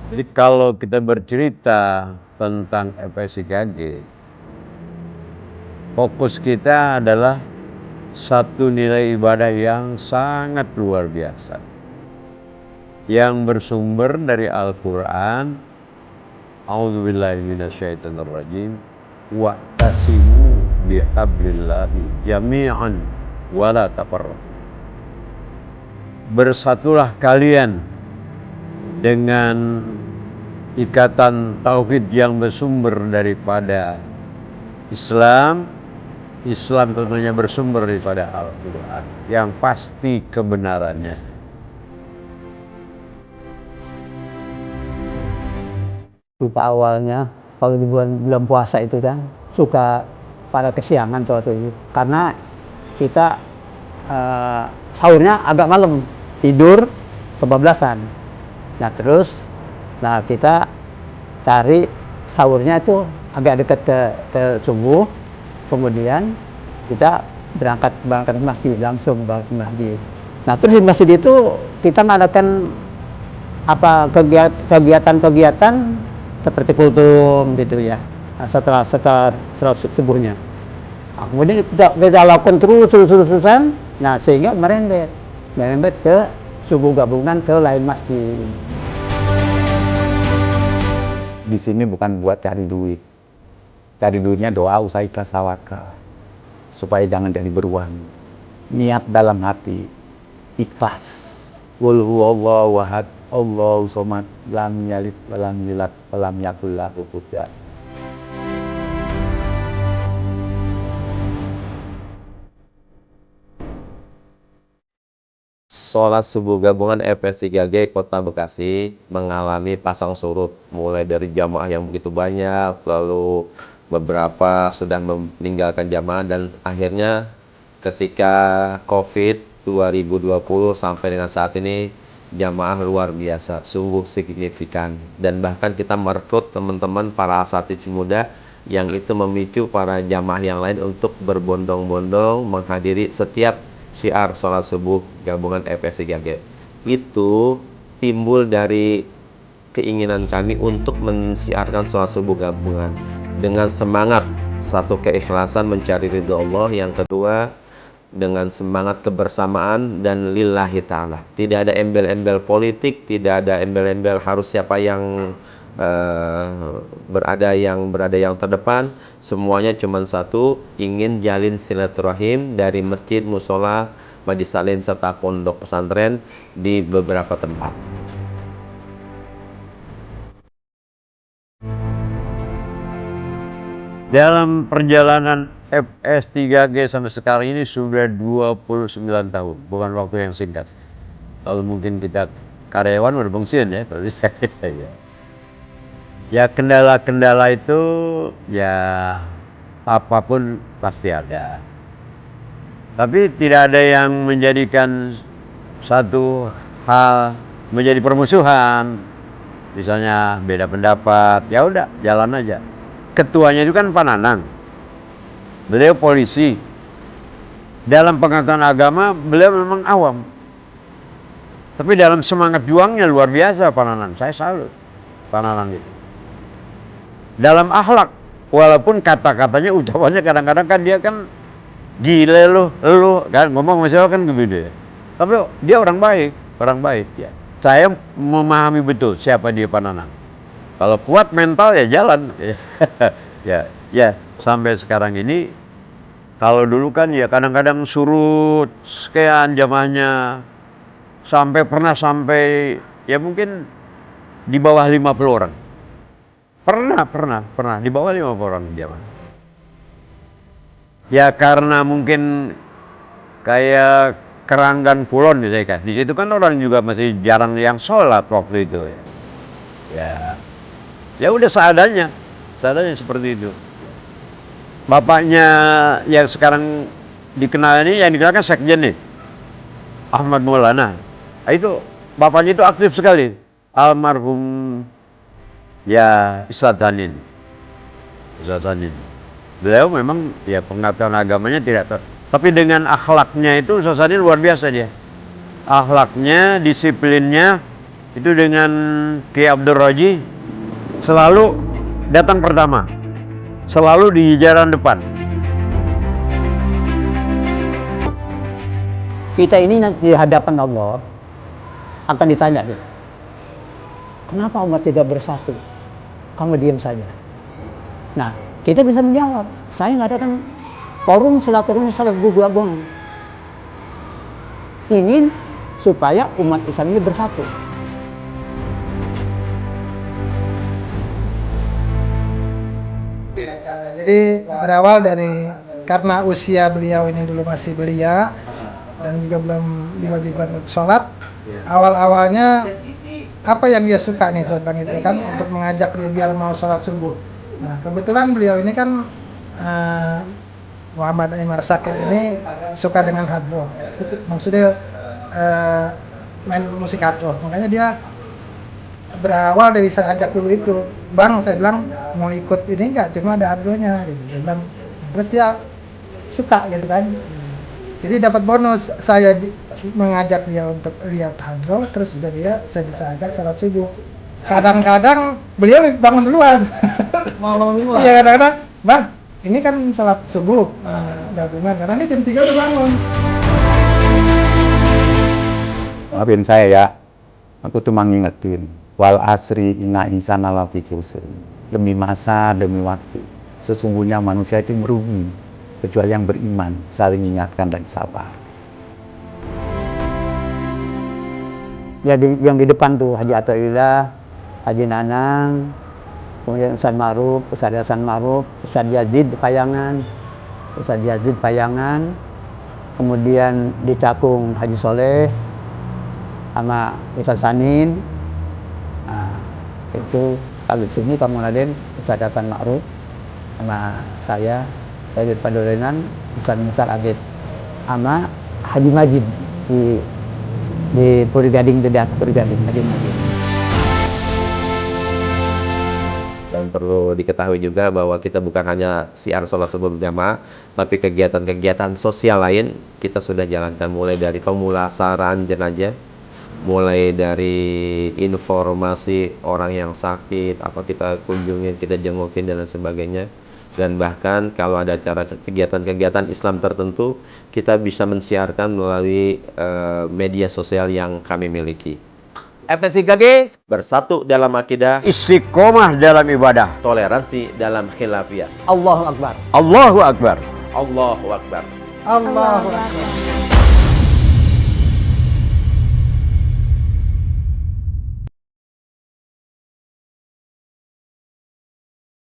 Jadi kalau kita bercerita tentang FSIKG, fokus kita adalah satu nilai ibadah yang sangat luar biasa, yang bersumber dari Al-Quran. A'udzubillahi minasyaitonirrajim. Wa'tasimu bihablillahi jami'an wala tafarraqu. Bersatulah kalian dengan ikatan tauhid yang bersumber daripada Islam. Islam tentunya bersumber daripada Al-Quran yang pasti kebenarannya. Lupa awalnya kalau di bulan puasa itu kan suka pada kesiangan suatu itu karena kita sahurnya agak malam, tidur kebablasan. Nah terus kita cari sahurnya itu agak dekat ke subuh, kemudian kita berangkat ke masjid, langsung berangkat ke masjid. Nah terus di masjid itu kita mengadakan kegiatan-kegiatan seperti kultum gitu ya. Nah, setelah subuhnya. Nah, kemudian kita lakukan terus-terusan. Nah sehingga merembet ke subuh gabungan ke lain masjid. Di sini bukan buat cari duit. Cari duitnya doa, usaha, ikhlas, tawakal. Supaya jangan jadi beruang. Niat dalam hati, ikhlas. Qul huwallahu ahad, Allahu somad, lam yalid walam yulad walam yakul lahu kufuwan. Sholat subuh gabungan FS3G Kota Bekasi mengalami pasang surut, mulai dari jamaah yang begitu banyak, lalu beberapa sudah meninggalkan jamaah, dan akhirnya ketika COVID 2020 sampai dengan saat ini jamaah luar biasa, sungguh signifikan, dan bahkan kita merekrut teman-teman para asatidz muda yang itu memicu para jamaah yang lain untuk berbondong-bondong menghadiri setiap syiar sholat subuh gabungan FS3G. Itu timbul dari keinginan kami untuk mensiarkan sholat subuh gabungan dengan semangat, satu, keikhlasan mencari ridho Allah, yang kedua dengan semangat kebersamaan dan lillahi ta'ala. Tidak ada embel-embel politik, tidak ada embel-embel harus siapa yang berada yang terdepan. Semuanya cuma satu, ingin jalin silaturahim dari masjid, musola, majlis taklim serta pondok pesantren di beberapa tempat. Dalam perjalanan FS3G sampai sekarang ini sudah 29 tahun, bukan waktu yang singkat. Kalau mungkin kita karyawan udah pensiun ya, kalau saya ya. Ya kendala-kendala itu ya apapun pasti ada. Tapi tidak ada yang menjadikan satu hal menjadi permusuhan. Misalnya beda pendapat, ya udah jalan aja. Ketuanya itu kan Pak Nanang. Beliau polisi. Dalam pengetahuan agama beliau memang awam. Tapi dalam semangat juangnya luar biasa Pak Nanang. Saya salut Pak Nanang itu. Dalam akhlak, walaupun kata-katanya, ucapannya kadang-kadang kan dia kan gile lu kan ngomong masalah kan gitu ya. Tapi dia orang baik ya. Saya memahami betul siapa dia Pak Nanang. Kalau kuat mental ya jalan. ya sampai sekarang ini. Kalau dulu kan ya kadang-kadang surut sekian jamaahnya, pernah sampai ya mungkin di bawah 50 orang. Pernah di bawah 50 orang jamaah. Ya karena mungkin kayak Keranggan Kulon misalnya, di situ kan orang juga masih jarang yang sholat waktu itu ya udah seadanya seperti itu. Bapaknya yang sekarang dikenal ini, yang dikenal kan sekjen nih, Ahmad Maulana. Itu bapaknya itu aktif sekali, almarhum ya Ustadz Hanin. Beliau memang ya pengetahuan agamanya tidak tapi dengan akhlaknya itu Ustadz Hanin luar biasa dia. Akhlaknya, disiplinnya itu dengan Ki Abdul Roji selalu datang pertama, selalu di jalan depan. Kita ini nanti di hadapan Allah akan ditanya, kenapa umat tidak bersatu? Kamu diam saja. Nah, kita bisa menjawab, saya mengadakan forum silaturahmi salat gabungan. Ingin supaya umat Islam ini bersatu. Jadi berawal dari karena usia beliau ini dulu masih belia dan juga belum diwajibkan untuk sholat. Awal-awalnya apa yang dia suka nih saat itu kan untuk mengajak dia biar mau sholat subuh. Nah kebetulan beliau ini kan Muhammad Imar Sakir ini suka dengan hardball, maksudnya main musik hardball. Makanya dia berawal dari saya ajak dulu itu, bang saya bilang mau ikut ini nggak, cuma ada hardballnya gitu. Saya bilang, terus dia suka gitu kan. Jadi dapat bonus, saya mengajak dia untuk lihat hardball, terus juga saya bisa ajak sholat subuh. Kadang-kadang beliau bangun duluan. Malam-malam. Iya kadang-kadang, bang, ini kan sholat subuh, gabungan, karena ini jam 3 udah bangun. Maafin saya ya, aku tuh ngingetin. Wal asri inna insana lafi khusr. Demi masa, demi waktu. Sesungguhnya manusia itu merugi, kecuali yang beriman, saling mengingatkan dan sabar. Jadi yang di depan tuh Haji Athaillah, Haji Nanang, kemudian Ustaz Ma'ruf, Ustaz Hasan Ma'ruf, Ustaz Yazid Payangan, kemudian di Cakung Haji Soleh, sama Ustaz Sanin. Nah, itu kalau di sini Pak Raden, Ustaz Hasan Ma'ruf, sama saya di Padolenan, Ustaz Musar Agit, sama Haji Majid di Puri Gading, di atas Puri Gading, Haji Majid. Dan perlu diketahui juga bahwa kita bukan hanya siar sholat subuh berjamaah, tapi kegiatan-kegiatan sosial lain kita sudah jalankan, mulai dari pemulasaran jenazah, mulai dari informasi orang yang sakit, apa kita kunjungi, kita jengukin dan lain sebagainya. Dan bahkan kalau ada acara kegiatan-kegiatan Islam tertentu, kita bisa mensiarkan melalui media sosial yang kami miliki. FSI GAG bersatu dalam akidah, Istiqomah dalam ibadah. toleransi dalam khilafiyah. Allahu Akbar. Allahu Akbar. Allahu Akbar. Allahu Akbar.